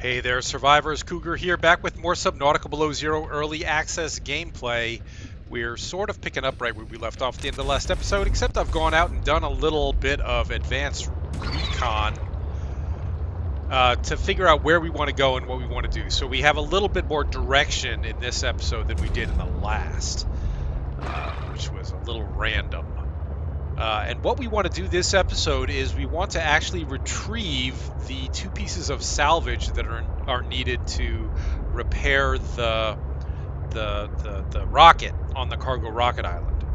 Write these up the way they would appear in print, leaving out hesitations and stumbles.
Hey there, survivors. Cougar here, back with more Subnautica Below Zero early access gameplay. We're sort of picking up right where we left off at the end of the last episode, except I've gone out and done a little bit of advanced recon to figure out where we want to go and what we want to do. So we have a little bit more direction in this episode than we did in the last, which was a little random. And what we want to do this episode is we want to actually retrieve the 2 pieces of salvage that are needed to repair the rocket on the cargo rocket island.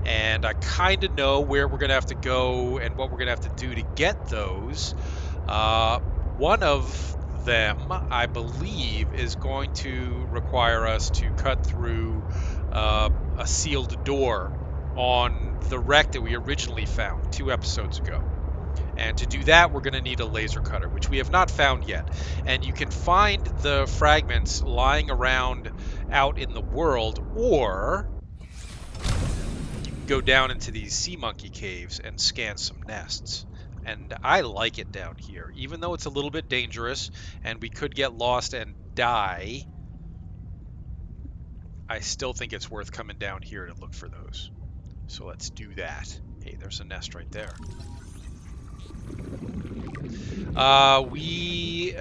And I kind of know where we're going to have to go and what we're going to have to do to get those. One of them, I believe, is going to require us to cut through a sealed door on the wreck that we originally found 2 episodes ago. And to do that, we're going to need a laser cutter, which we have not found yet. And you can find the fragments lying around out in the world, or you can go down into these sea monkey caves and scan some nests. And I like it down here, even though it's a little bit dangerous and we could get lost and die. I still think it's worth coming down here to look for those. So let's do that. Hey, there's a nest right there. We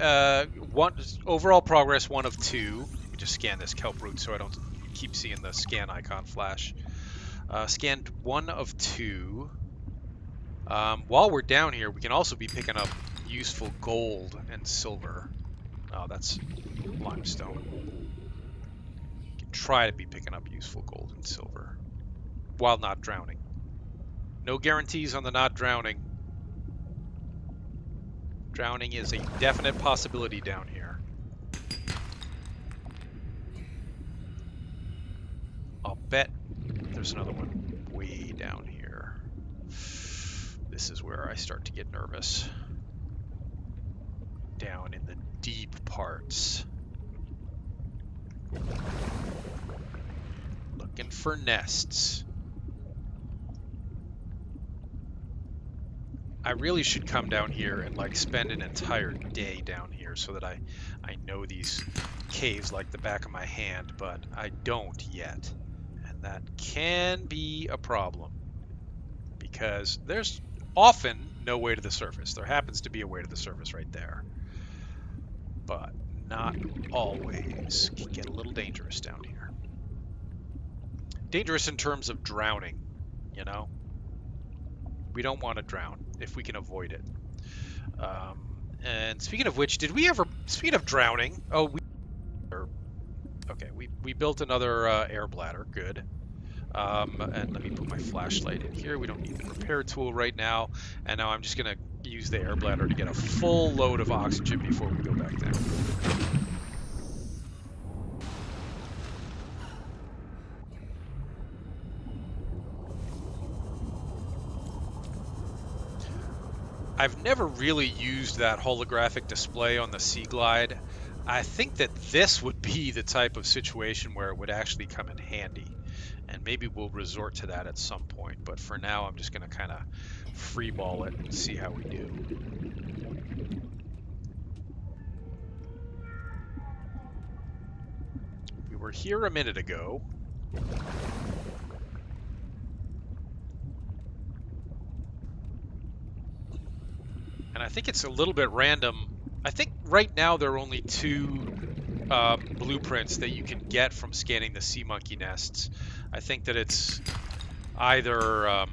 want overall progress 1 of 2. Let me just scan this kelp root so I don't keep seeing the scan icon flash. Scanned 1 of 2. While we're down here, we can also be picking up useful gold and silver. Oh, that's limestone. You can try to be picking up useful gold and silver while not drowning. No guarantees on the not drowning. Drowning is a definite possibility down here. I'll bet there's another one way down here. This is where I start to get nervous. Down in the deep parts. Looking for nests. I really should come down here and like spend an entire day down here so that I know these caves like the back of my hand, but I don't yet. And that can be a problem because there's often no way to the surface. There happens to be a way to the surface right there, but not always. Can get a little dangerous down here. Dangerous in terms of drowning, you know? We don't want to drown if we can avoid it. And speaking of which, speaking of drowning, we built another air bladder, good. And let me put my flashlight in here. We don't need the repair tool right now. And now I'm just gonna use the air bladder to get a full load of oxygen before we go back down. I've never really used that holographic display on the Sea Glide. I think that this would be the type of situation where it would actually come in handy. And maybe we'll resort to that at some point. But for now, I'm just going to kind of freeball it and see how we do. We were here a minute ago. And I think it's a little bit random. I think right now there are only 2 blueprints that you can get from scanning the sea monkey nests. I think that it's either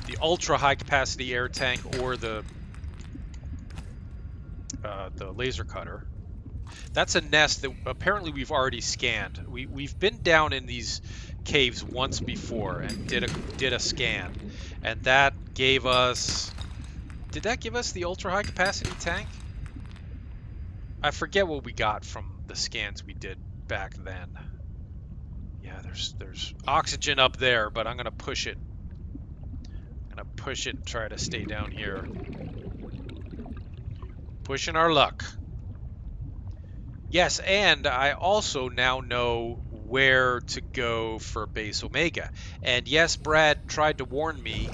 the ultra high capacity air tank or the laser cutter. That's a nest that apparently we've already scanned. We've been down in these caves once before and did a scan, and that gave us. Did that give us the ultra high capacity tank? I forget what we got from the scans we did back then. Yeah, there's oxygen up there, but I'm gonna push it. I'm gonna push it and try to stay down here. Pushing our luck. Yes, and I also now know where to go for base Omega. And yes, Brad tried to warn me.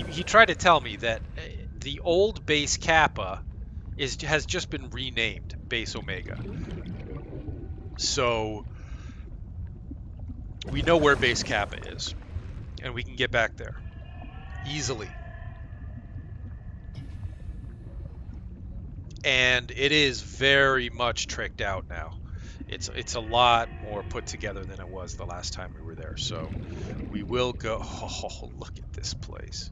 He tried to tell me that the old base Kappa has just been renamed Base Omega. So we know where Base Kappa is, and we can get back there easily. And it is very much tricked out now. It's a lot more put together than it was the last time we were there. So we will go. Oh, look at this place!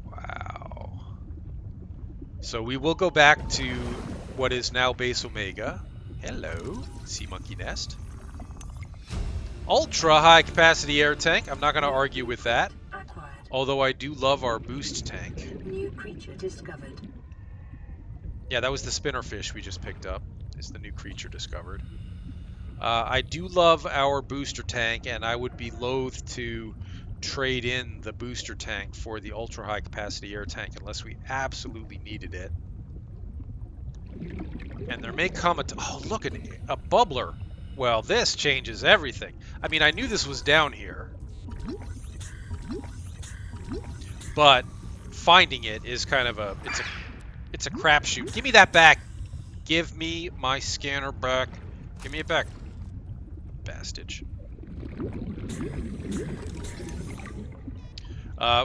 Wow. So we will go back to what is now Base Omega. Hello, Sea Monkey Nest. Ultra high capacity air tank. I'm not going to argue with that. Although I do love our boost tank. New creature discovered. Yeah, that was the spinnerfish we just picked up. Is the new creature discovered. I do love our booster tank, and I would be loath to trade in the booster tank for the ultra high capacity air tank unless we absolutely needed it. And there may come oh, look, a bubbler. Well, this changes everything. I mean, I knew this was down here, but finding it is kind of it's a crapshoot. Give me that back. Give me my scanner back. Give me it back, bastard.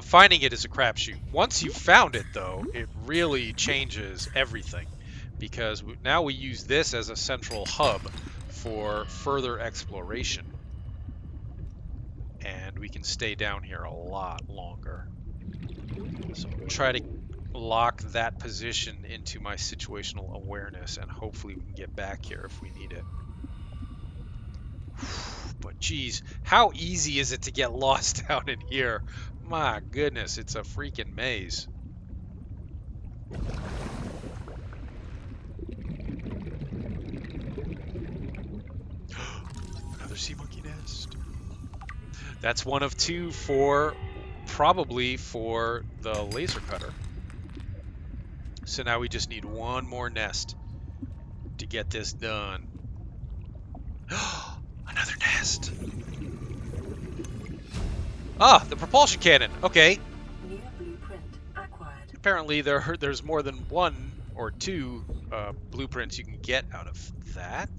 Finding it is a crapshoot. Once you've found it, though, it really changes everything, because now we use this as a central hub for further exploration, and we can stay down here a lot longer. So I'll try to lock that position into my situational awareness, and hopefully we can get back here if we need it. But geez, how easy is it to get lost down in here? My goodness, it's a freaking maze. Another sea monkey nest. That's one of two for, probably for the laser cutter. So now we just need one more nest to get this done. Another nest. Ah, the propulsion cannon. Okay. New blueprint acquired. Apparently there's more than one or two blueprints you can get out of that.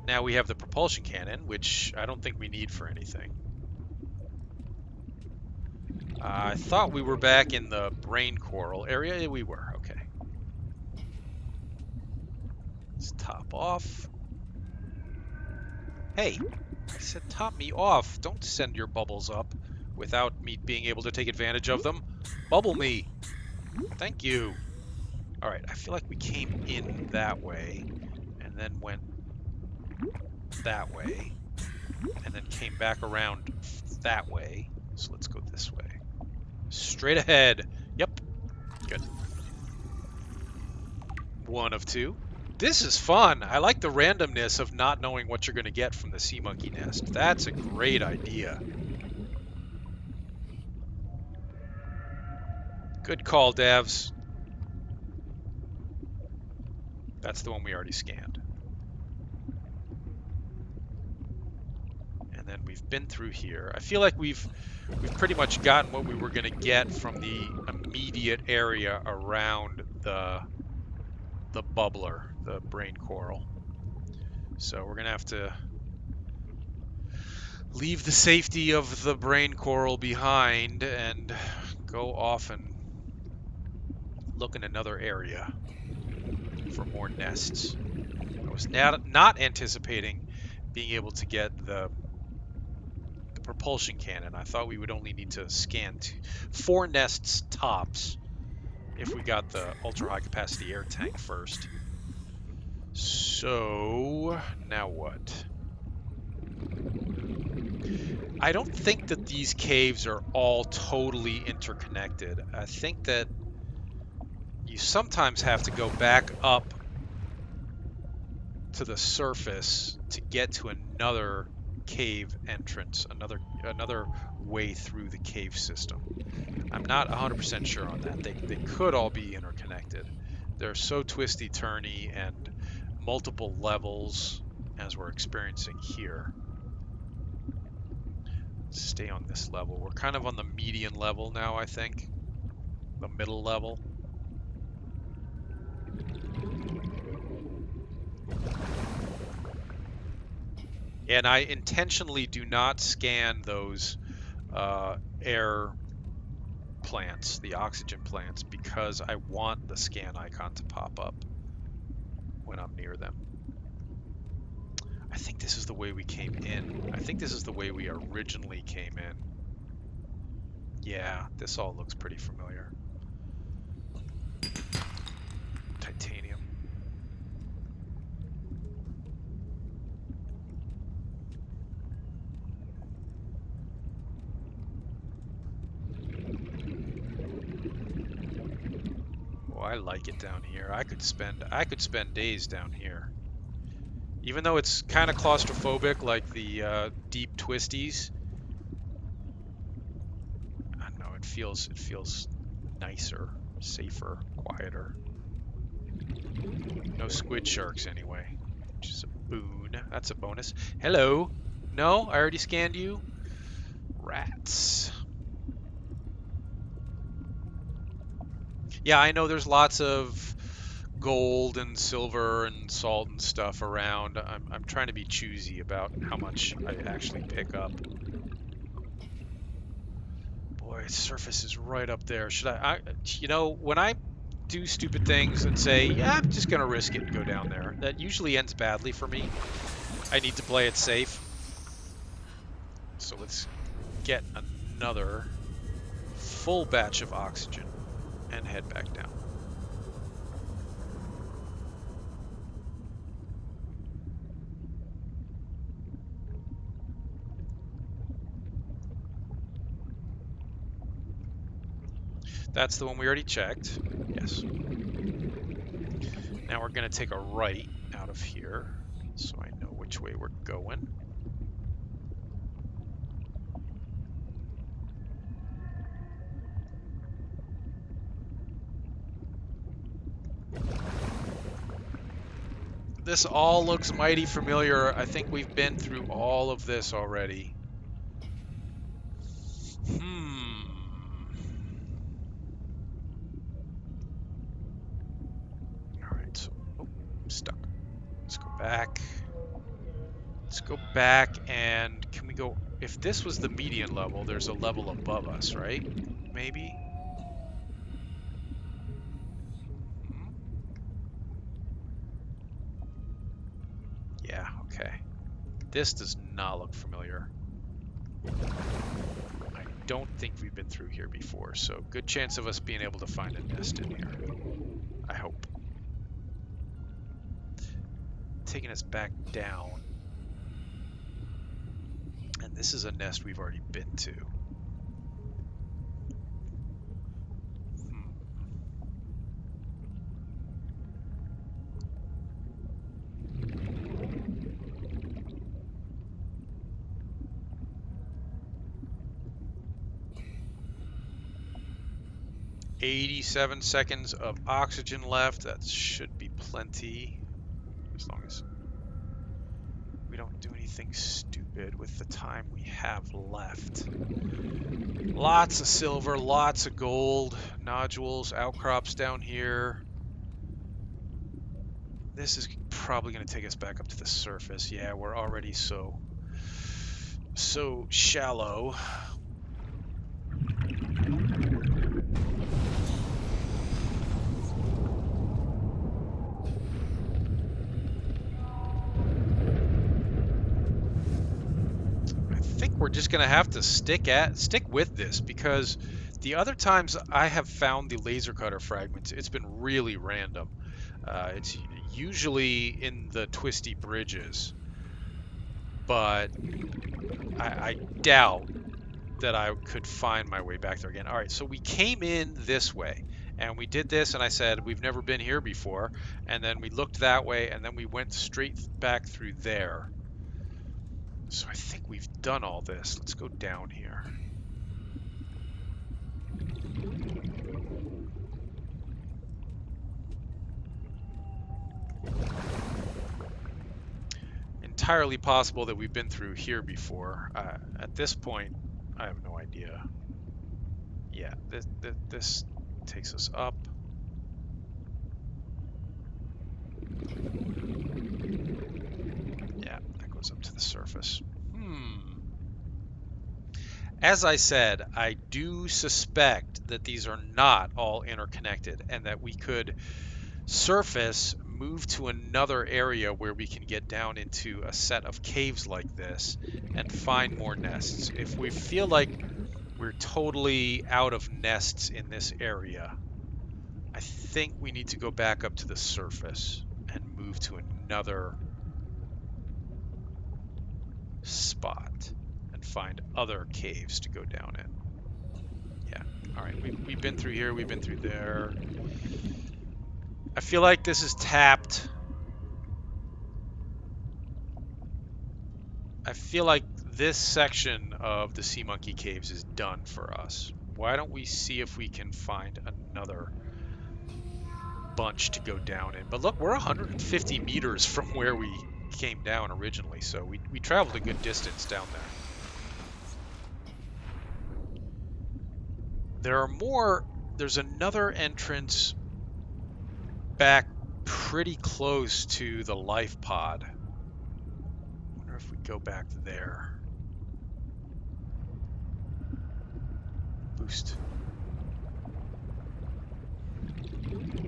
Now we have the propulsion cannon, which I don't think we need for anything. I thought we were back in the brain coral area. We were. Okay. Let's top off. Hey, I said top me off. Don't send your bubbles up without me being able to take advantage of them. Bubble me. Thank you. All right, I feel like we came in that way and then went that way and then came back around that way. So let's go this way. Straight ahead. Yep. Good. One of two. This is fun. I like the randomness of not knowing what you're going to get from the sea monkey nest. That's a great idea. Good call, devs. That's the one we already scanned. And then we've been through here. I feel like we've pretty much gotten what we were going to get from the immediate area around the bubbler, the brain coral. So we're going to have to leave the safety of the brain coral behind and go off and look in another area for more nests. I was not anticipating being able to get the propulsion cannon. I thought we would only need to scan 4 nests tops if we got the ultra high capacity air tank first. So now what? I don't think that these caves are all totally interconnected. I think that you sometimes have to go back up to the surface to get to another cave entrance, another way through the cave system. I'm not 100% sure on that. They could all be interconnected. They're so twisty-turny and multiple levels as we're experiencing here. Stay on this level. We're kind of on the median level now, I think. the middle level. And I intentionally do not scan those air plants, the oxygen plants, because I want the scan icon to pop up when I'm near them. I think this is the way we came in. I think this is the way we originally came in. Yeah, this all looks pretty familiar. Titanium. Oh, I like it down here. I could spend days down here. Even though it's kind of claustrophobic, like the deep twisties. I don't know. It feels nicer, safer, quieter. No squid sharks anyway, which is a boon. That's a bonus. Hello. No, I already scanned you. Rats. Yeah, I know there's lots of gold and silver and salt and stuff around. I'm trying to be choosy about how much I actually pick up. Boy, surface is right up there. Should you know, when I do stupid things and say, yeah, I'm just gonna risk it and go down there, that usually ends badly for me. I need to play it safe. So let's get another full batch of oxygen and head back down. That's the one we already checked. Yes. Now we're going to take a right out of here so I know which way we're going. This all looks mighty familiar. I think we've been through all of this already. Alright, so... Oh, I'm stuck. Let's go back. Let's go back and... Can we go... If this was the median level, there's a level above us, right? Maybe? Yeah, okay. This does not look familiar. I don't think we've been through here before, so good chance of us being able to find a nest in here. I hope. Taking us back down. And this is a nest we've already been to. 87 seconds of oxygen left. That should be plenty, as long as we don't do anything stupid with the time we have left. Lots of silver, lots of gold, nodules, outcrops down here. This is probably going to take us back up to the surface. Yeah, we're already so shallow. We're just gonna have to stick with this, because the other times I have found the laser cutter fragments, it's been really random. It's usually in the twisty bridges, but I doubt that I could find my way back there again. All right, so we came in this way and we did this, and I said we've never been here before, and then we looked that way, and then we went straight back through there. So I think we've done all this. Let's go down here. Entirely possible that we've been through here before. At this point, I have no idea. Yeah, this takes us up. Yeah, that goes up to the surface. As I said, I do suspect that these are not all interconnected and that we could surface, move to another area where we can get down into a set of caves like this and find more nests. If we feel like we're totally out of nests in this area, I think we need to go back up to the surface and move to another spot and find other caves to go down in. Yeah. All right. We've been through here. We've been through there. I feel like this is tapped. I feel like this section of the Sea Monkey Caves is done for us. Why don't we see if we can find another bunch to go down in? But look, we're 150 meters from where we came down originally, so we traveled a good distance down there. There's another entrance back pretty close to the life pod. I wonder if we go back there. Boost.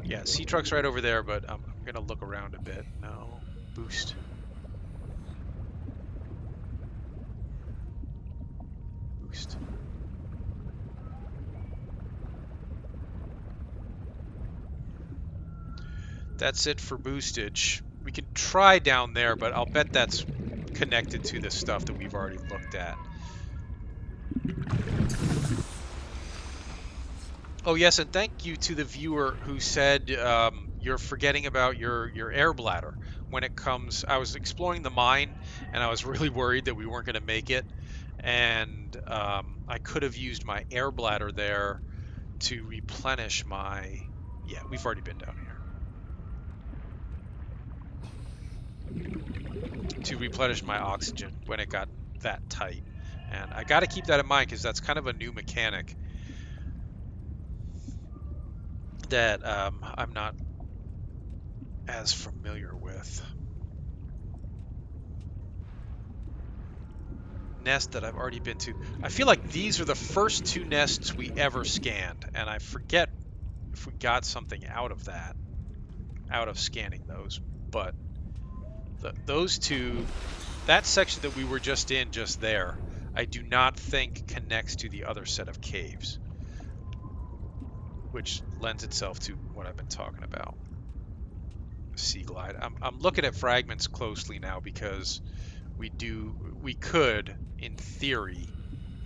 Yeah, sea truck's right over there, but I'm gonna look around a bit. No. Boost. Boost. That's it for boostage. We can try down there, but I'll bet that's connected to the stuff that we've already looked at. Oh yes, and thank you to the viewer who said you're forgetting about your air bladder when it comes. I was exploring the mine, and I was really worried that we weren't going to make it, and I could have used my air bladder there to replenish my. Yeah, we've already been down here to replenish my oxygen when it got that tight, and I got to keep that in mind because that's kind of a new mechanic that I'm not as familiar with. Nest that I've already been to. I feel like these are the first two nests we ever scanned, and I forget if we got something out of that, out of scanning those. But those two, that section that we were just in just there, I do not think connects to the other set of caves, which lends itself to what I've been talking about. Sea glide. I'm looking at fragments closely now because we could, in theory,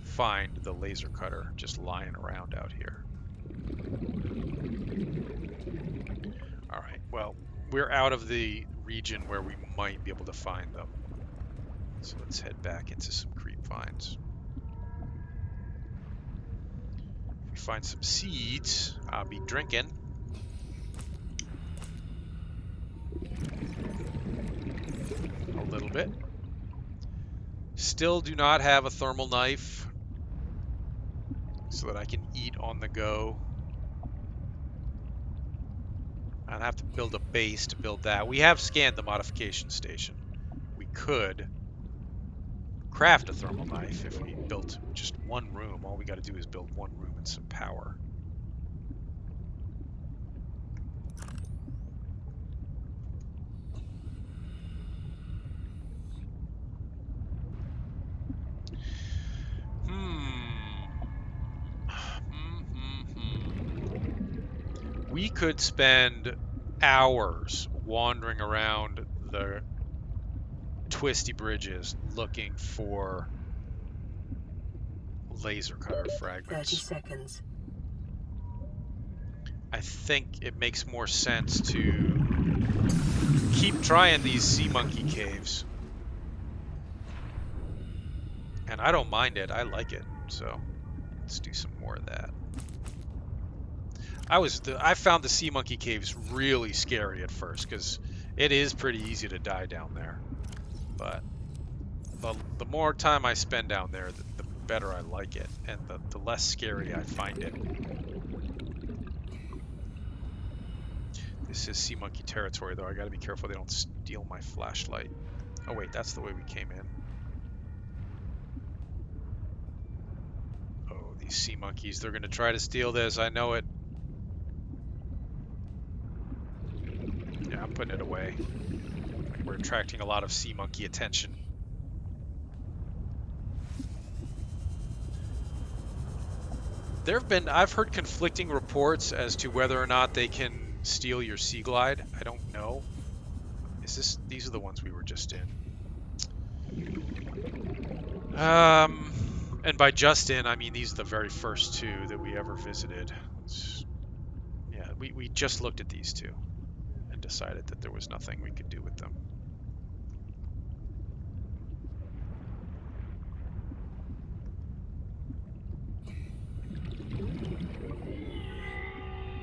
find the laser cutter just lying around out here. All right, well, we're out of the region where we might be able to find them. So let's head back into some creep vines. If we find some seeds, I'll be drinking. A little bit. Still do not have a thermal knife so that I can eat on the go. I'd have to build a base to build that. We have scanned the modification station. We could craft a thermal knife if we built just one room. All we got to do is build one room and some power. We could spend hours wandering around the twisty bridges looking for laser cutter fragments. 30 seconds. I think it makes more sense to keep trying these sea monkey caves. And I don't mind it. I like it. So let's do some more of that. I found the sea monkey caves really scary at first because it is pretty easy to die down there. But the more time I spend down there, the better I like it, and the less scary I find it. This is sea monkey territory, though. I gotta be careful they don't steal my flashlight. Oh wait, that's the way we came in. Oh, these sea monkeys, they're gonna try to steal this. I know it. Yeah, I'm putting it away. We're attracting a lot of sea monkey attention. I've heard conflicting reports as to whether or not they can steal your Sea Glide. I don't know. These are the ones we were just in. And by just in, I mean these are the very first two that we ever visited. Yeah, we just looked at these two and decided that there was nothing we could do with them.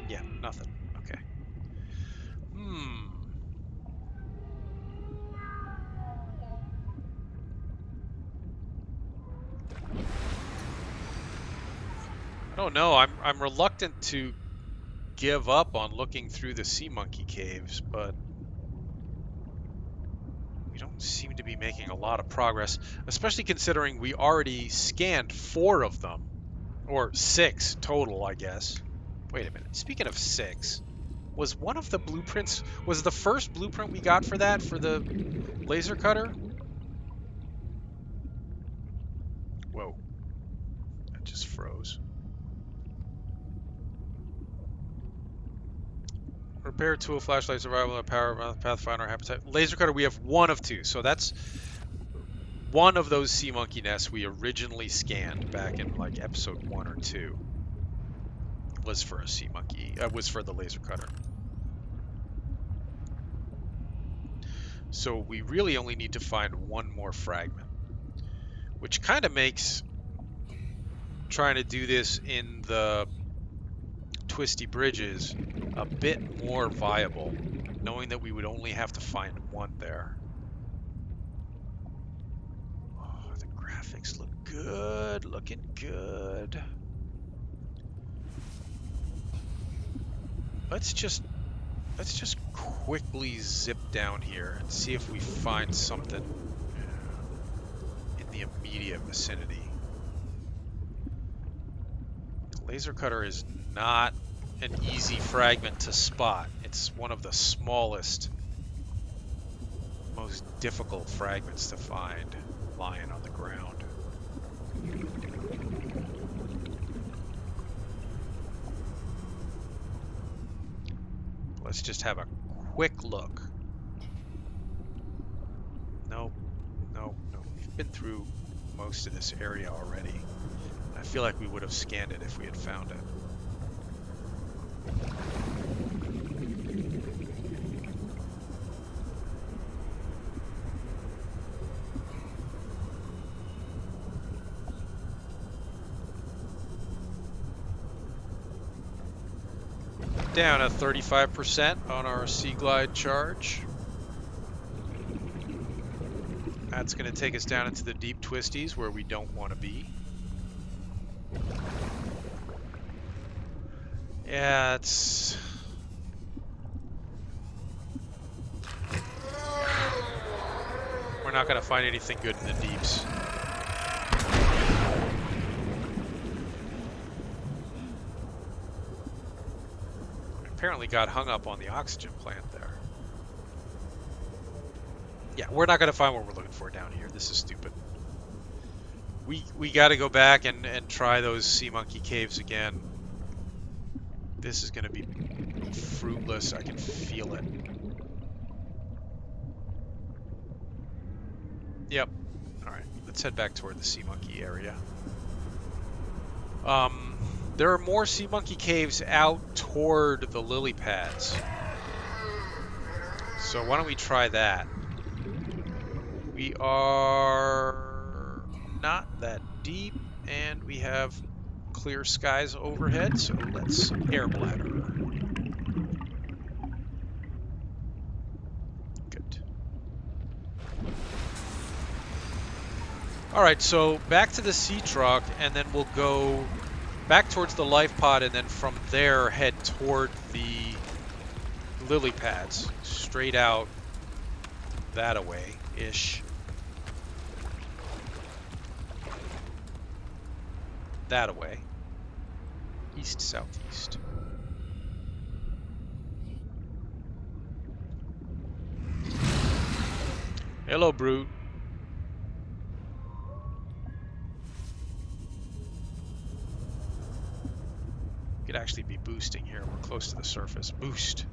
Yeah, nothing. Okay. I don't know. I'm reluctant to give up on looking through the sea monkey caves, but we don't seem to be making a lot of progress, especially considering we already scanned 4 of them, or 6 total, I guess. Wait a minute. Speaking of 6, was one of the blueprints, was the first blueprint we got for that, for the laser cutter? Whoa. That just froze. Repair tool, flashlight, survival, power, pathfinder, habitat. Laser cutter, we have 1 of 2. So that's one of those sea monkey nests we originally scanned back in like episode 1 or 2 was for a sea monkey, was for the laser cutter. So we really only need to find 1 more fragment, which kind of makes trying to do this in the twisty bridges a bit more viable, knowing that we would only have to find 1 there. Oh, the graphics look good, looking good. Let's just quickly zip down here and see if we find something in the immediate vicinity. The laser cutter is not an easy fragment to spot. It's one of the smallest, most difficult fragments to find lying on the ground. Let's just have a quick look. Nope, nope, nope. We've been through most of this area already. I feel like we would have scanned it if we had found it. Down at 35% on our Sea Glide charge. That's going to take us down into the deep twisties where we don't want to be. Yeah, it's... We're not going to find anything good in the deeps. Apparently got hung up on the oxygen plant there. Yeah, we're not going to find what we're looking for down here. This is stupid. We got to go back and try those sea monkey caves again. This is going to be fruitless. I can feel it. Yep. All right, let's head back toward the sea monkey area. There are more sea monkey caves out toward the lily pads. So why don't we try that? We are not that deep, and we have clear skies overhead, so let's air bladder. Good. All right, so back to the sea truck, and then we'll go back towards the life pod, and then from there head toward the lily pads straight out that away-ish. That away. East, southeast. Hello, Brute. Could actually be boosting here. We're close to the surface. Boost.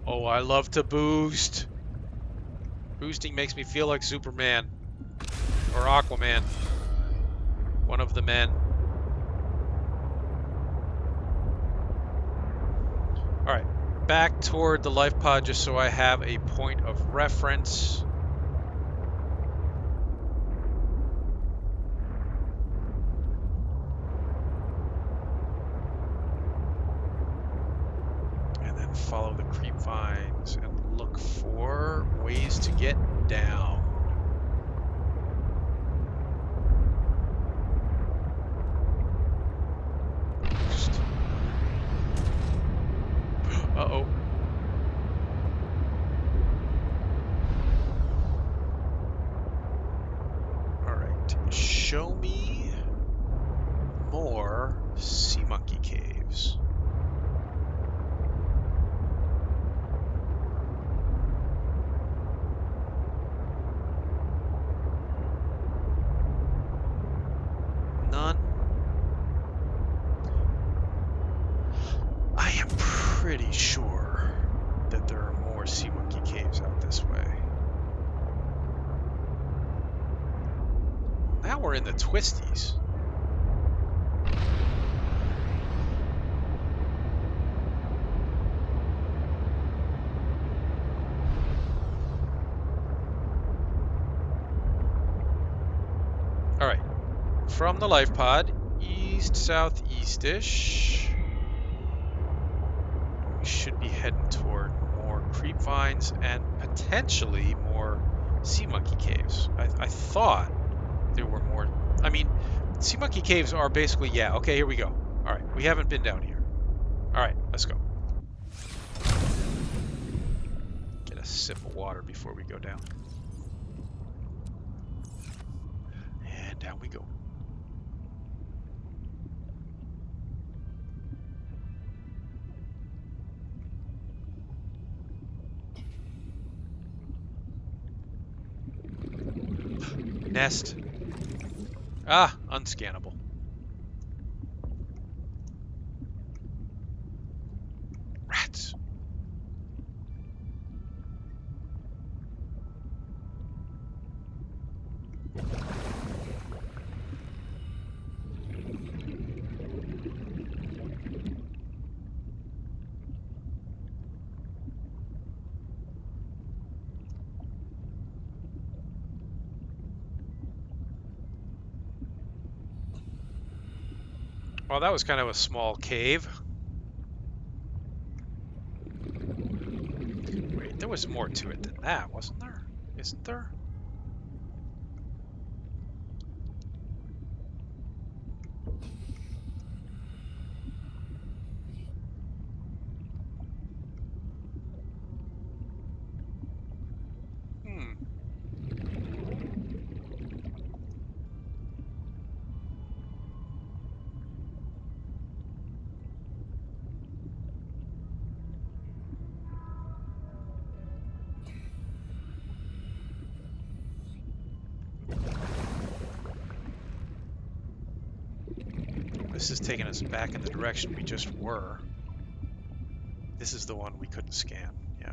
Oh, I love to boost. Boosting makes me feel like Superman. Or Aquaman. One of the men. Alright. Back toward the life pod just so I have a point of reference. And then follow the creep vines and look for ways to get down. Uh-oh. Alright. Show me more sea monkey caves. None. I am pretty sure that there are more sea monkey caves out this way. Now we're in the twisties. Alright. From the life pod, east, southeast-ish. We should be heading toward more creep vines and potentially more sea monkey caves. I thought there were more. I mean, sea monkey caves are basically, yeah, okay, here we go. Alright, we haven't been down here. Alright, let's go. Get a sip of water before we go down. And down we go. Nest. Ah, unscannable. Rats. Well, that was kind of a small cave. Wait, there was more to it than that, wasn't there? Isn't there? Hmm. This is taking us back in the direction we just were. This is the one we couldn't scan. Yeah.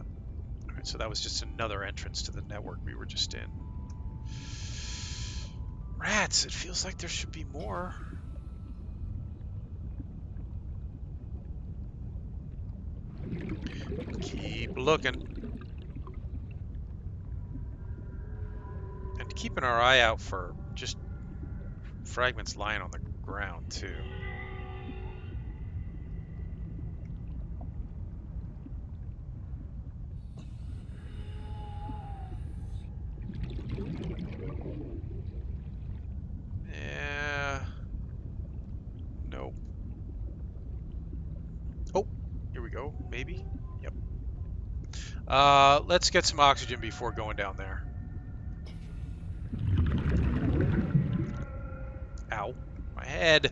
Alright, so that was just another entrance to the network we were just in. Rats, it feels like there should be more. Keep looking. And keeping our eye out for just fragments lying on the ground, too. Yeah. Oh, maybe? Yep. Let's get some oxygen before going down there. Ow. My head.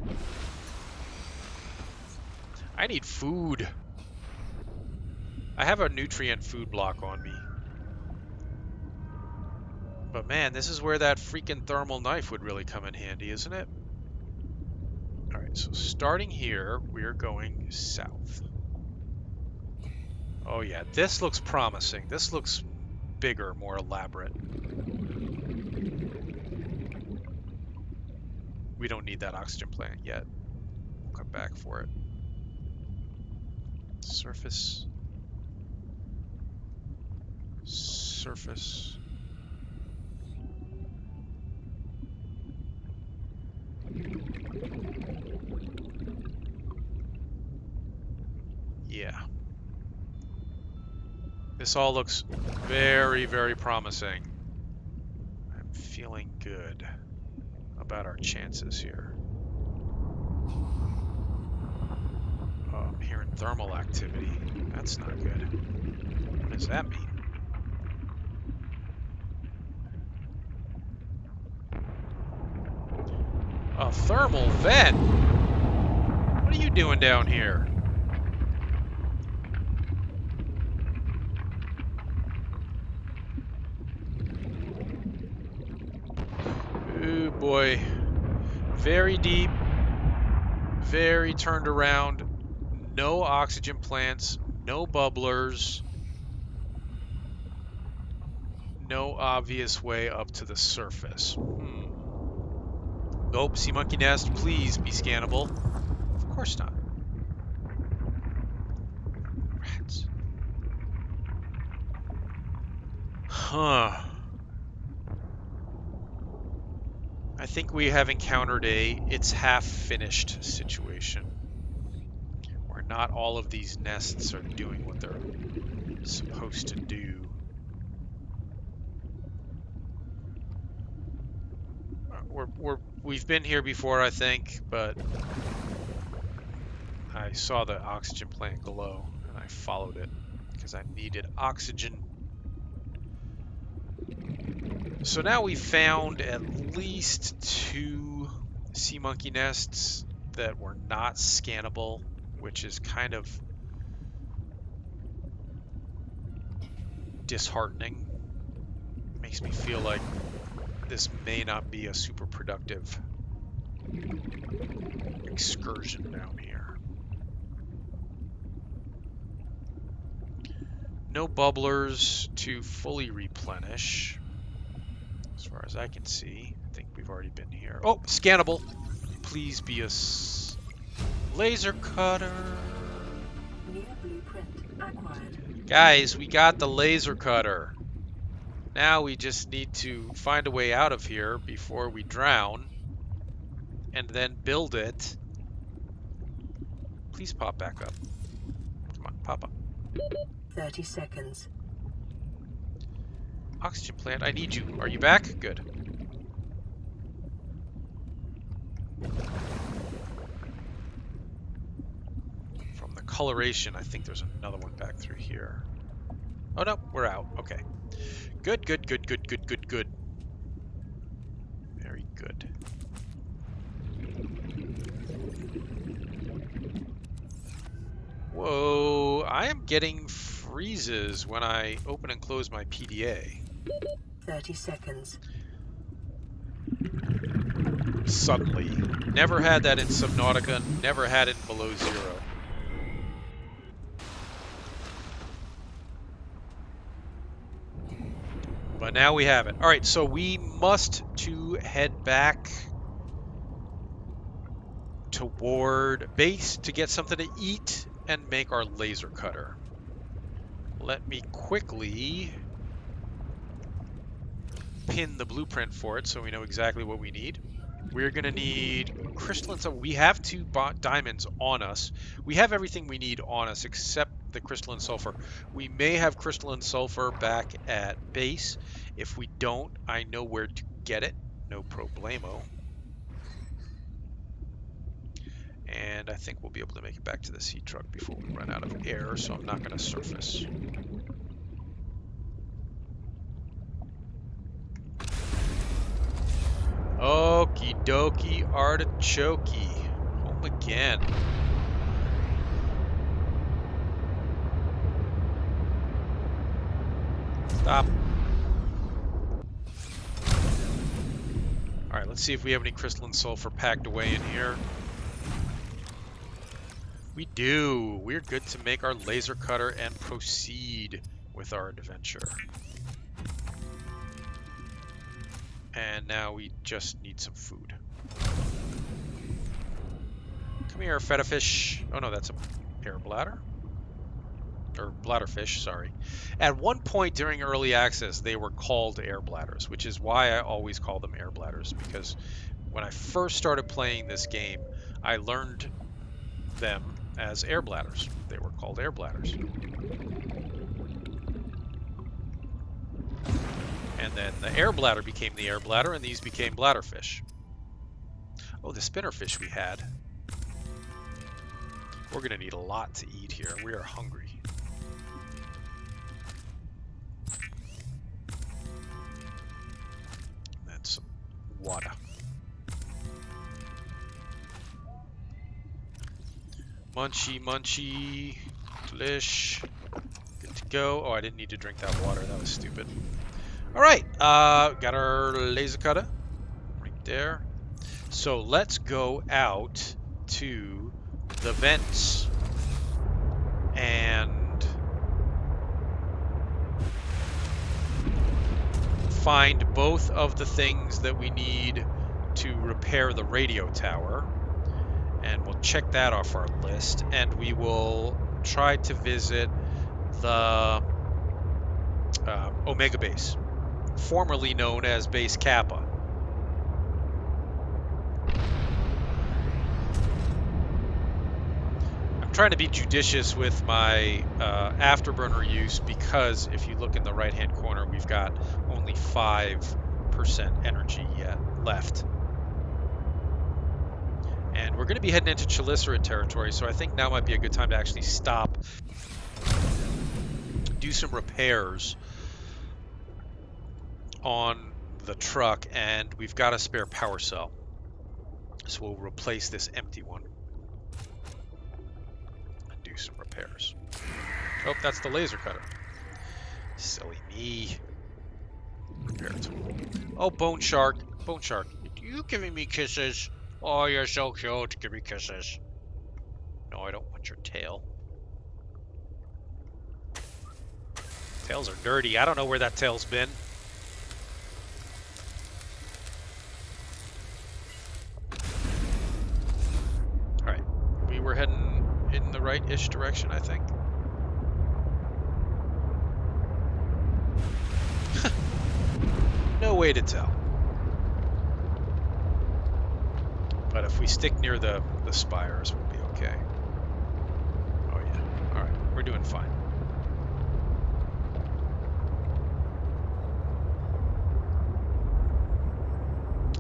I need food. I have a nutrient food block on me. But man, this is where that freaking thermal knife would really come in handy, isn't it? Alright, so starting here, we're going south. Oh yeah, this looks promising. This looks bigger, more elaborate. We don't need that oxygen plant yet. We'll come back for it. Surface. Surface. Yeah. This all looks very, very promising. I'm feeling good about our chances here. Oh, I'm hearing thermal activity. That's not good. What does that mean? A thermal vent? What are you doing down here? Ooh boy. Very deep. Very turned around. No oxygen plants. No bubblers. No obvious way up to the surface. Nope, sea monkey nest, please be scannable. Of course not. Rats. Huh. I think we have encountered a it's half finished situation. Where not all of these nests are doing what they're supposed to do. We've been here before, I think, but I saw the oxygen plant glow and I followed it because I needed oxygen. So now we've found at least 2 sea monkey nests that were not scannable, which is kind of disheartening. Makes me feel like this may not be a super productive excursion down here. No bubblers to fully replenish, as far as I can see. I think we've already been here. Oh, scannable. Please be a laser cutter. New blueprint acquired. Guys, we got the laser cutter. Now we just need to find a way out of here before we drown, and then build it. Please pop back up. Come on, pop up. 30 seconds. Oxygen plant, I need you. Are you back? Good. From the coloration, I think there's another one back through here. Oh no, we're out. Okay. Good, good, good, good, good, good, good. Very good. Whoa, I am getting freezes when I open and close my PDA. 30 seconds. Suddenly. Never had that in Subnautica, never had it in Below Zero. But now we have it. Alright, so we must head back toward base to get something to eat and make our laser cutter. Let me quickly pin the blueprint for it so we know exactly what we need. We're going to need crystalline sulfur. We have 2 diamonds on us. We have everything we need on us except the crystalline sulfur. We may have crystalline sulfur back at base. If we don't, I know where to get it. No problemo. And And I think we'll be able to make it back to the sea truck before we run out of air, so I'm not going to surface. Okie dokie artichoke. Home again. Stop. Alright, let's see if we have any crystalline sulfur packed away in here. We do. We're good to make our laser cutter and proceed with our adventure. And now we just need some food. Come here, feta fish. Oh no, that's a air bladder. Or bladderfish, sorry. At one point during early access, they were called air bladders, which is why I always call them air bladders, because when I first started playing this game, I learned them as air bladders. They were called air bladders. And then the air bladder became the air bladder, and these became bladderfish. Oh, the spinnerfish we had. We're going to need a lot to eat here. We are hungry. And then some water. Munchy, munchy. Delish. Good to go. Oh, I didn't need to drink that water. That was stupid. All right. Got our laser cutter right there. So let's go out to the vents and find both of the things that we need to repair the radio tower, and we'll check that off our list, and we will try to visit the Omega base, formerly known as Base Kappa. Trying to be judicious with my afterburner use, because if you look in the right hand corner, we've got only 5% energy yet left, and we're going to be heading into Chelicera territory, so I think now might be a good time to actually stop, do some repairs on the truck, and we've got a spare power cell, so we'll replace this empty one. Do some repairs. Oh, that's the laser cutter. Silly me. Repair tool. Oh, bone shark. Bone shark. You giving me kisses? Oh, you're so cute. Give me kisses. No, I don't want your tail. Tails are dirty. I don't know where that tail's been. Alright. We were heading in the right-ish direction, I think. No way to tell. But if we stick near the spires, we'll be okay. Oh yeah. Alright, we're doing fine.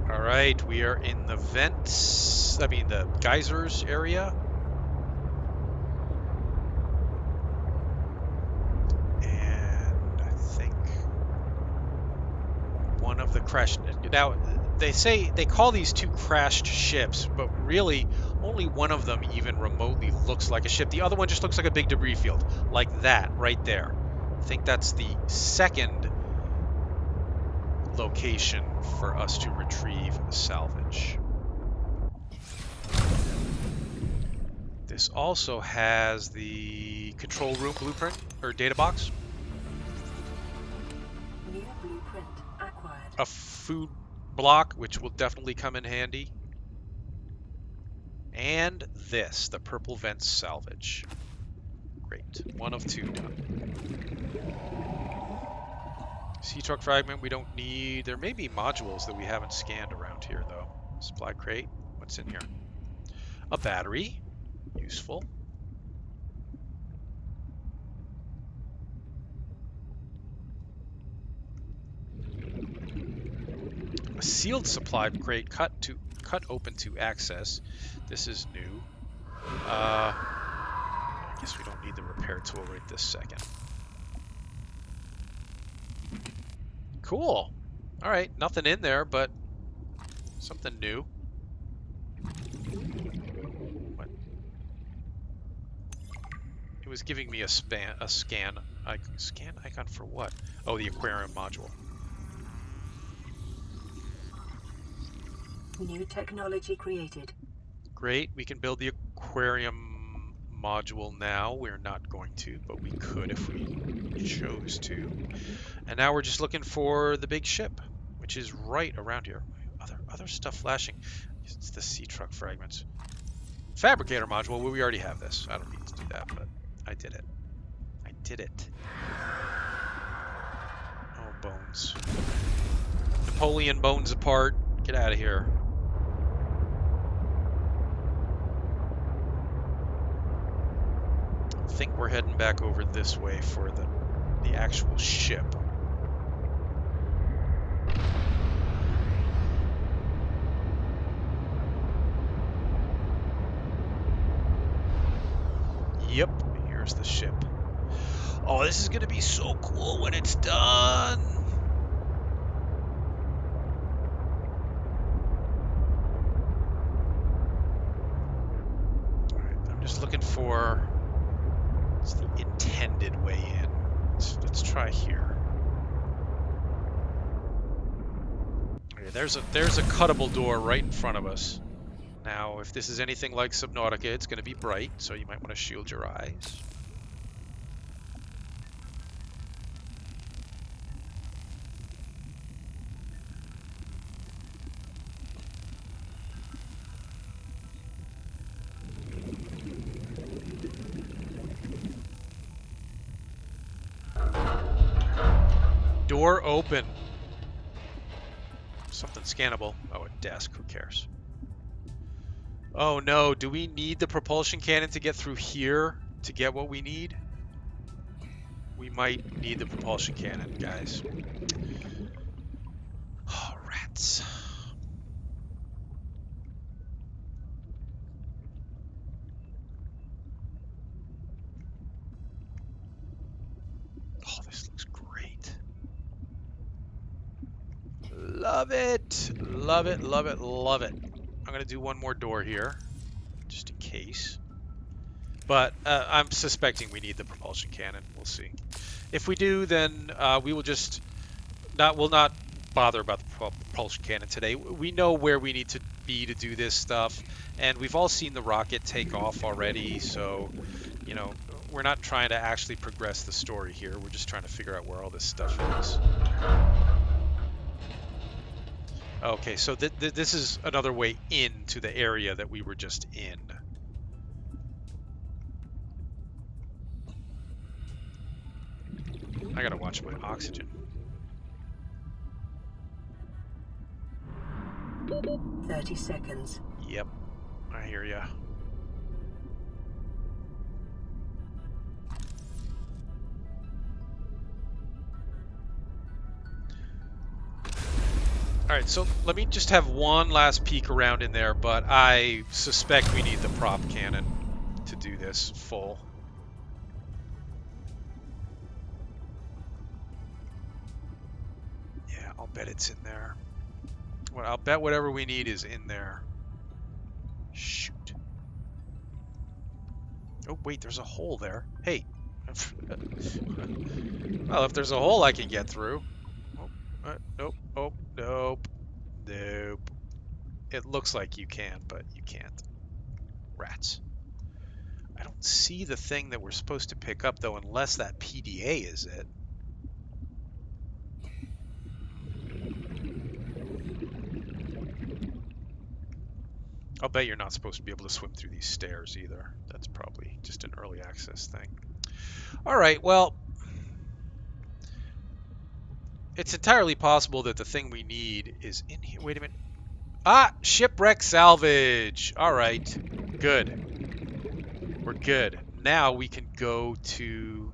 Alright, we are in the vents, the geysers area. The crash. Now, they call these two crashed ships, but really only one of them even remotely looks like a ship. The other one just looks like a big debris field, like that right there. I think that's the second location for us to retrieve salvage. This also has the control room blueprint or data box. A food block, which will definitely come in handy. And this, the purple vents salvage. Great. 1 of 2 done. Sea truck fragment we don't need. There may be modules that we haven't scanned around here, though. Supply crate. What's in here? A battery. Useful. A sealed supply crate cut open to access. This is new. I guess we don't need the repair tool right this second. Cool. All right, nothing in there, but something new. What? It was giving me a scan icon for what? Oh, the aquarium module. New technology created. Great, we can build the aquarium module now. We're not going to, but we could if we chose to. And now we're just looking for the big ship, which is right around here. Other stuff flashing. It's the sea truck fragments. Fabricator module. Well, we already have this. I don't need to do that, but I did it. I did it. Oh, bones. Napoleon bones apart. Get out of here. I think we're heading back over this way for the actual ship. Yep, here's the ship. Oh, this is going to be so cool when it's done. All right, I'm just looking for what's the intended way in. Let's try here. Okay, there's a cuttable door right in front of us. Now, if this is anything like Subnautica, it's going to be bright, so you might want to shield your eyes. Door open. Something scannable. Oh, a desk. Who cares? Oh no, do we need the propulsion cannon to get through here to get what we need? We might need the propulsion cannon, guys. Oh, rats. Oh, this looks great. Love it. Love it, love it, love it. I'm going to do one more door here, just in case. But I'm suspecting we need the propulsion cannon. We'll see. If we do, then we will just we'll not bother about the propulsion cannon today. We know where we need to be to do this stuff, and we've all seen the rocket take off already, so, you know, we're not trying to actually progress the story here. We're just trying to figure out where all this stuff is. Okay, so this is another way into the area that we were just in. I gotta watch my oxygen. 30 seconds. Yep, I hear ya. Alright, so let me just have one last peek around in there, but I suspect we need the prop cannon to do this full. Yeah, I'll bet it's in there. Well, I'll bet whatever we need is in there. Shoot. Oh, wait, there's a hole there. Hey. Well, if there's a hole I can get through. Oh, nope. Oh, nope. Nope. It looks like you can, but you can't. Rats. I don't see the thing that we're supposed to pick up, though, unless that PDA is it. I'll bet you're not supposed to be able to swim through these stairs either. That's probably just an early access thing. All right, well, it's entirely possible that the thing we need is in here. Wait a minute. Ah, shipwreck salvage. All right, good. We're good. Now we can go to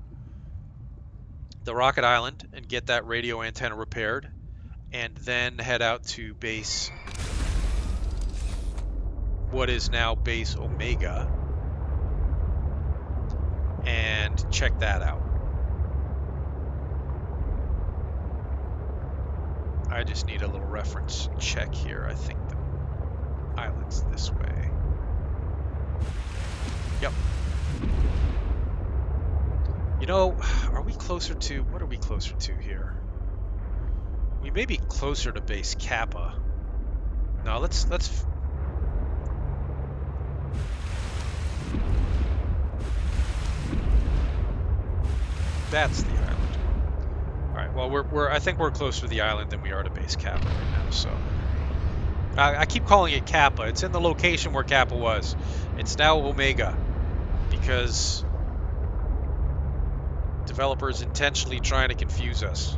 the rocket island and get that radio antenna repaired, and then head out to base, what is now base Omega. and check that out. I just need a little reference check here. I think the island's this way. Yep. You know, are we closer to... What are we closer to here? We may be closer to base Kappa. No, let's... That's the island. All right. Well, I think we're closer to the island than we are to base Kappa right now. So I keep calling it Kappa. It's in the location where Kappa was. It's now Omega because developers intentionally trying to confuse us.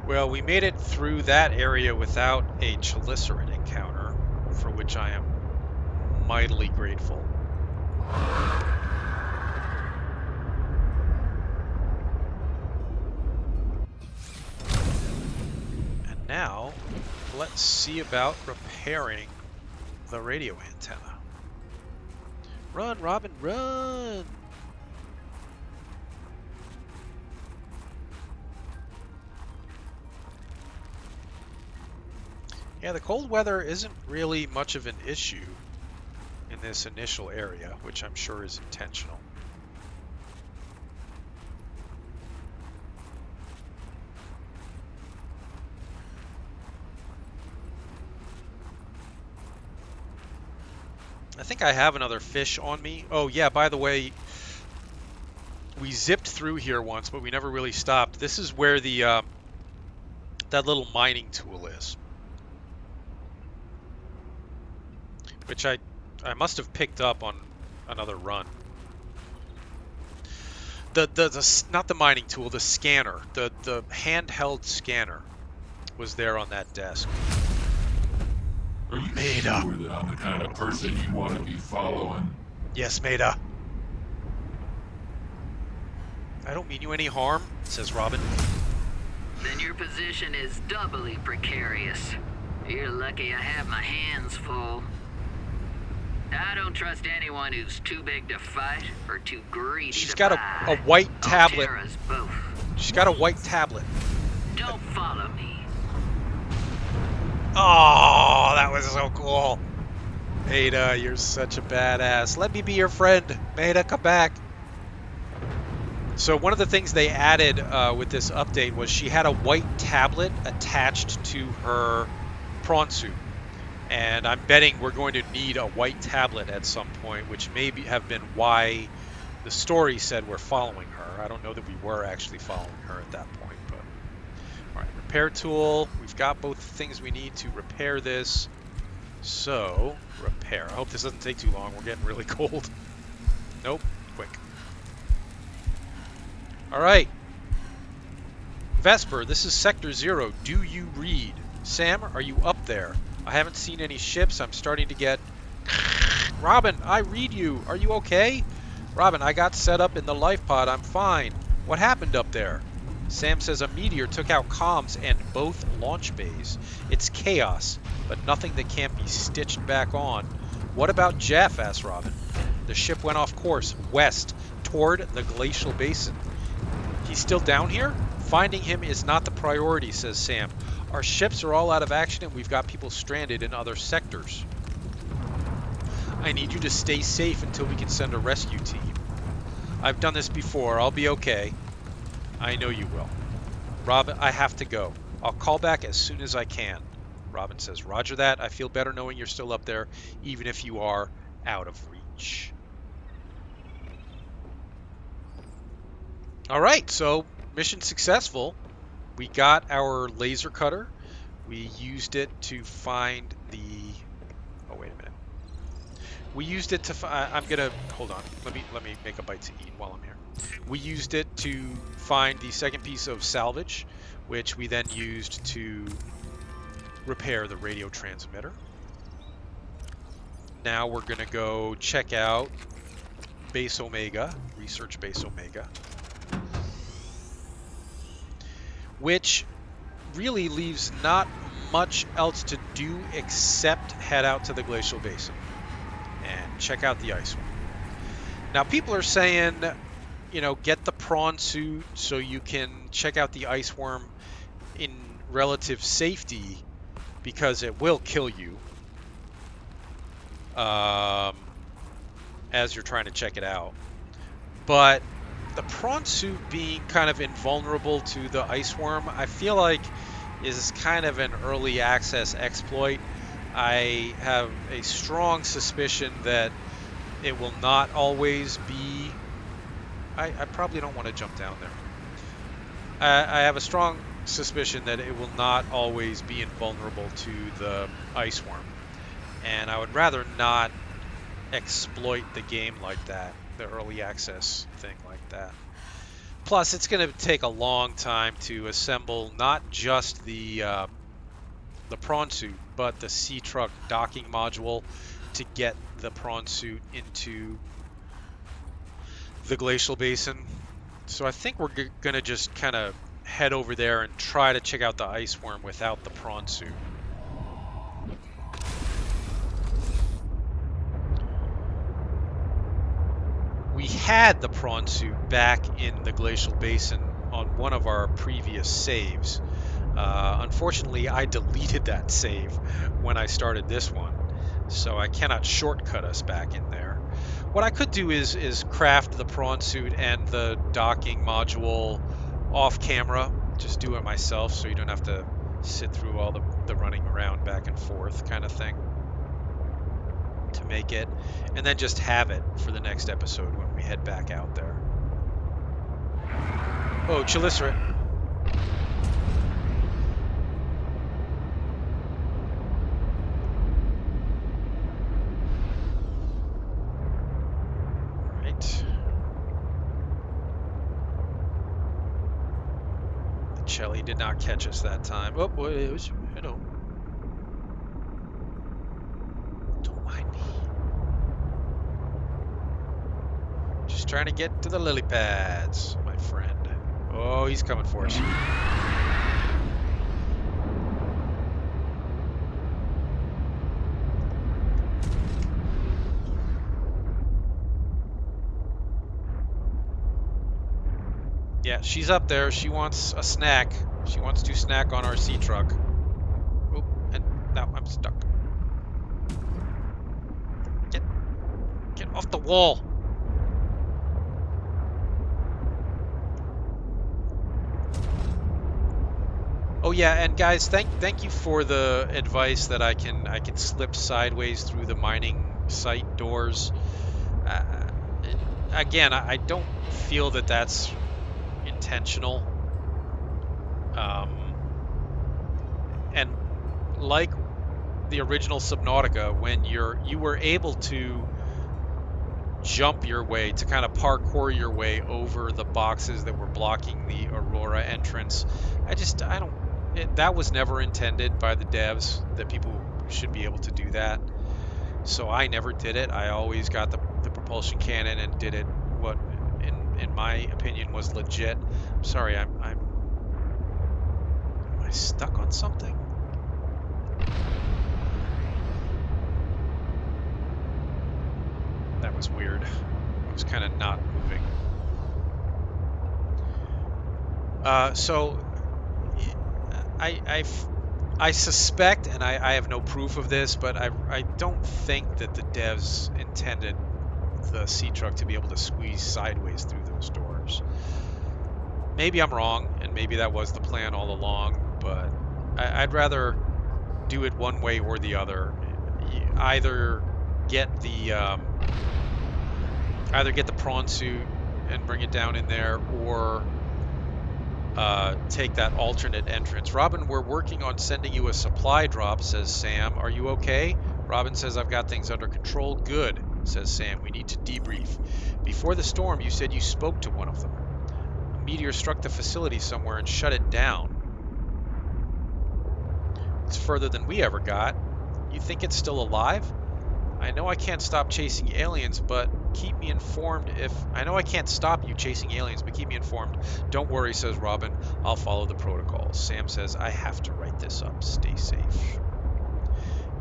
Well, we made it through that area without a Chelicerate encounter, for which I am mightily grateful. And now, let's see about repairing the radio antenna. Run, Robin, run! Yeah, the cold weather isn't really much of an issue in this initial area, which I'm sure is intentional. I think I have another fish on me. Oh yeah, by the way, we zipped through here once, but we never really stopped. This is where the that little mining tool is, which I must have picked up on another run. The not the mining tool, the scanner, the handheld scanner was there on that desk. Are you Maida. sure that I'm the kind of person you want to be following? Yes, Maida. I don't mean you any harm, says Robin. Then your position is doubly precarious. You're lucky I have my hands full. I don't trust anyone who's too big to fight or too greedy She's to got buy. a white tablet. I'll tear us both. She's got a white tablet. Don't follow me. Oh, that was so cool. Maida, you're such a badass. Let me be your friend. Maida, come back. So one of the things they added with this update was she had a white tablet attached to her prawn suit. And I'm betting we're going to need a white tablet at some point, which may have been why the story said we're following her. I don't know that we were actually following her at that point. But all right, repair tool. We've got both the things we need to repair this. So, repair. I hope this doesn't take too long. We're getting really cold. Nope. Quick. All right. Vesper, this is Sector 0. Do you read? Sam, are you up there? I haven't seen any ships. I'm starting to get... Robin, I read you. Are you okay? Robin, I got set up in the life pod. I'm fine. What happened up there? Sam says a meteor took out comms and both launch bays. It's chaos, but nothing that can't be stitched back on. What about Jeff? Asked Robin. The ship went off course, west, toward the glacial basin. He's still down here? Finding him is not the priority, says Sam. Our ships are all out of action and we've got people stranded in other sectors. I need you to stay safe until we can send a rescue team. I've done this before. I'll be okay. I know you will. Robin, I have to go. I'll call back as soon as I can. Robin says, Roger that. I feel better knowing you're still up there, even if you are out of reach. All right, so mission successful. We got our laser cutter. We used it to find the... Oh, wait a minute. We used it to... I'm going to... Hold on. Let me make a bite to eat while I'm here. We used it to find the second piece of salvage, which we then used to repair the radio transmitter. now we're going to go check out Base Omega, research Base Omega, which really leaves not much else to do except head out to the glacial basin and check out the ice one. Now, people are saying, you know, get the prawn suit so you can check out the ice worm in relative safety because it will kill you as you're trying to check it out. But the prawn suit being kind of invulnerable to the ice worm, I feel like is kind of an early access exploit. I have a strong suspicion that it will not always be... I probably don't want to jump down there. I have a strong suspicion that it will not always be invulnerable to the ice worm. And I would rather not exploit the game like that, the early access thing like that. Plus, it's going to take a long time to assemble not just the prawn suit, but the sea truck docking module to get the prawn suit into the glacial basin. So I think we're going to just kind of head over there and try to check out the ice worm without the prawn suit. We had the prawn suit back in the glacial basin on one of our previous saves. Unfortunately, I deleted that save when I started this one, so I cannot shortcut us back in there. What I could do is craft the prawn suit and the docking module off camera. Just do it myself so you don't have to sit through all the running around back and forth kind of thing to make it, and then just have it for the next episode when we head back out there. Oh, Chelicera. Right. The Chelly did not catch us that time. Oh, boy, it was, you know. Don't mind me. Just trying to get to the lily pads, my friend. Oh, he's coming for us. Yeah, she's up there. She wants a snack. She wants to snack on our sea truck. Oh, and now I'm stuck. Get off the wall. Oh yeah, and guys, thank you for the advice that I can slip sideways through the mining site doors. Again, I don't feel that that's intentional. And like the original Subnautica, when you were able to jump your way, to kind of parkour your way over the boxes that were blocking the Aurora entrance, that was never intended by the devs that people should be able to do that. So I never did it. I always got the propulsion cannon and did it what in my opinion was legit. I'm sorry, am I stuck on something? That was weird. I was kind of not moving. So I suspect, and I have no proof of this, but I don't think that the devs intended the sea truck to be able to squeeze sideways through those doors. Maybe I'm wrong, and maybe that was the plan all along, but I'd rather do it one way or the other. Either get the prawn suit and bring it down in there, or take that alternate entrance. Robin, we're working on sending you a supply drop, says Sam. Are you okay? Robin says, I've got things under control. Good, says Sam. We need to debrief. Before the storm, you said you spoke to one of them. A meteor struck the facility somewhere and shut it down. It's further than we ever got. You think it's still alive? I know I can't stop chasing aliens, but keep me informed if... I know I can't stop you chasing aliens, but keep me informed. Don't worry, says Robin. I'll follow the protocols. Sam says, I have to write this up. Stay safe.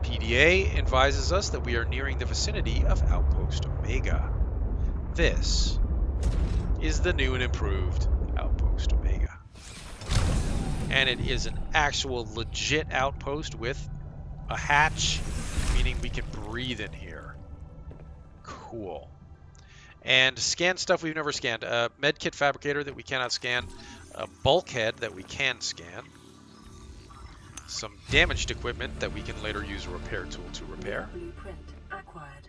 PDA advises us that we are nearing the vicinity of Outpost Omega. This is the new and improved Outpost Omega. And it is an actual legit outpost with a hatch, meaning we can breathe in here. Cool. And scan stuff we've never scanned. A medkit fabricator that we cannot scan. A bulkhead that we can scan. Some damaged equipment that we can later use a repair tool to repair. Blueprint acquired.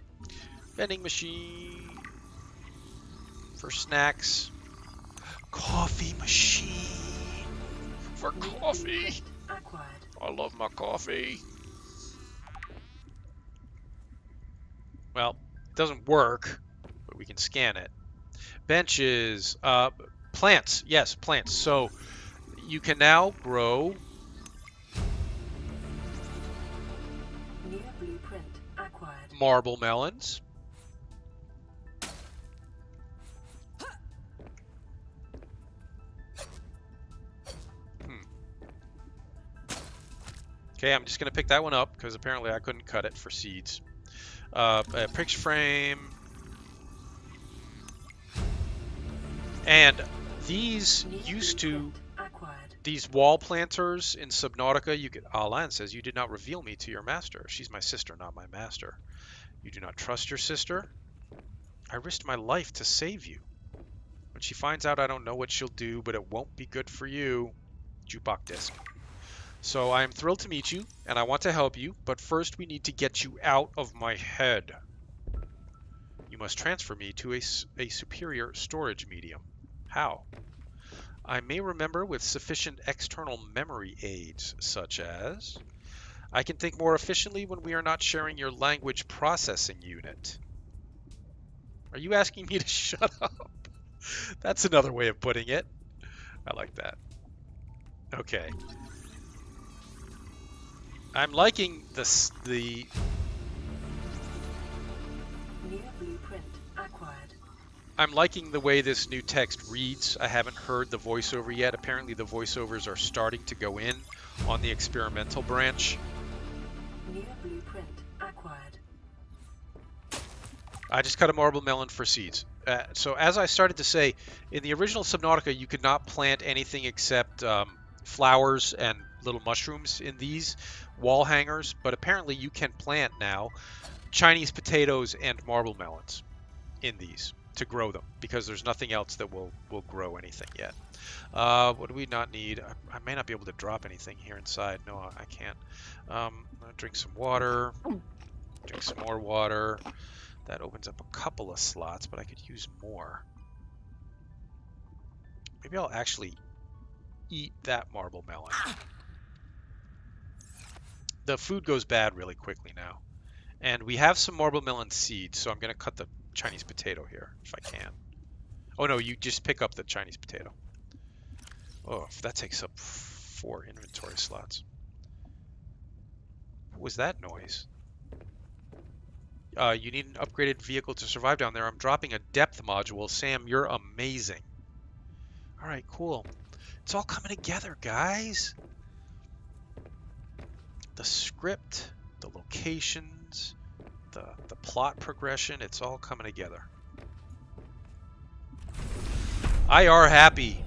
Vending machine for snacks. Coffee machine for coffee. Blueprint acquired. I love my coffee. Well, it doesn't work, but we can scan it. Benches, plants. Yes, plants. So you can now grow New blueprint acquired. marble melons. Okay, I'm just going to pick that one up because apparently I couldn't cut it for seeds. A picture frame. And these New used to... blueprint acquired. These wall planters in Subnautica, you could... Alan says, you did not reveal me to your master. She's my sister, not my master. You do not trust your sister? I risked my life to save you. When she finds out, I don't know what she'll do, but it won't be good for you. Jukebox disc. So I am thrilled to meet you, and I want to help you, but first we need to get you out of my head. You must transfer me to a superior storage medium. How? I may remember with sufficient external memory aids, such as... I can think more efficiently when we are not sharing your language processing unit. Are you asking me to shut up? That's another way of putting it. I like that. Okay. I'm liking this, the... New blueprint acquired. I'm liking the way this new text reads. I haven't heard the voiceover yet. Apparently the voiceovers are starting to go in on the experimental branch. New blueprint acquired. I just cut a marble melon for seeds. So as I started to say, in the original Subnautica, you could not plant anything except flowers and little mushrooms in these wall hangers, but apparently you can plant now Chinese potatoes and marble melons in these to grow them, because there's nothing else that will grow anything yet. What do we not need? I may not be able to drop anything here inside. No, I can't. I'll drink some water. Drink some more water. That opens up a couple of slots, but I could use more. Maybe I'll actually eat that marble melon. The food goes bad really quickly now. And we have some marble melon seeds, so I'm going to cut the Chinese potato here, if I can. Oh no, you just pick up the Chinese potato. Oh, that takes up 4 inventory slots. What was that noise? You need an upgraded vehicle to survive down there. I'm dropping a depth module. Sam, you're amazing. Alright, cool. It's all coming together, guys. The script, the locations, the plot progression, it's all coming together. I are happy.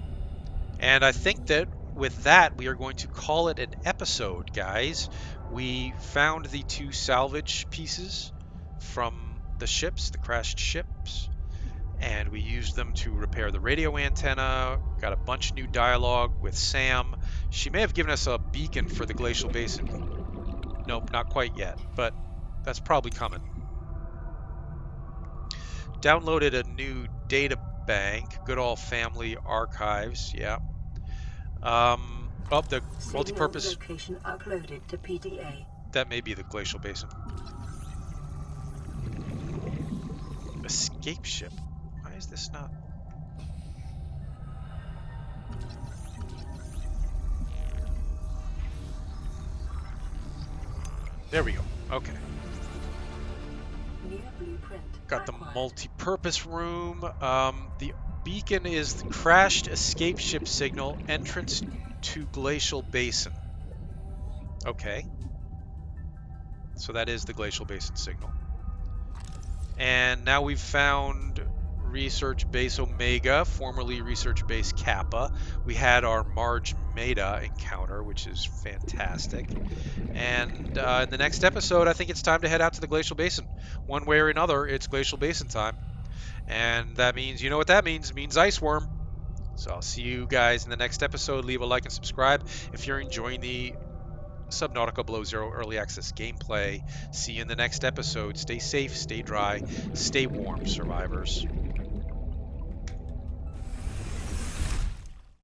And I think that with that, we are going to call it an episode, guys. We found the 2 salvage pieces from the ships, the crashed ships, and we used them to repair the radio antenna. Got a bunch of new dialogue with Sam. She may have given us a beacon for the glacial basin. Nope, not quite yet, but that's probably coming. Downloaded a new data bank, good old family archives, yeah. The multi-purpose. Location uploaded to PDA. That may be the glacial basin. Escape ship. Why is this not? There we go. Okay. New blueprint Got the acquired. multi-purpose room. The beacon is the crashed escape ship signal, entrance to Glacial Basin. Okay. So that is the Glacial Basin signal. And now we've found Research Base Omega, formerly Research Base Kappa. We had our Marge Meta encounter, which is fantastic. And in the next episode, I think it's time to head out to the Glacial Basin. One way or another, it's Glacial Basin time. And that means, you know what that means? It means Ice Worm. So I'll see you guys in the next episode. Leave a like and subscribe if you're enjoying the Subnautica Below Zero Early Access gameplay. See you in the next episode. Stay safe, stay dry, stay warm, survivors.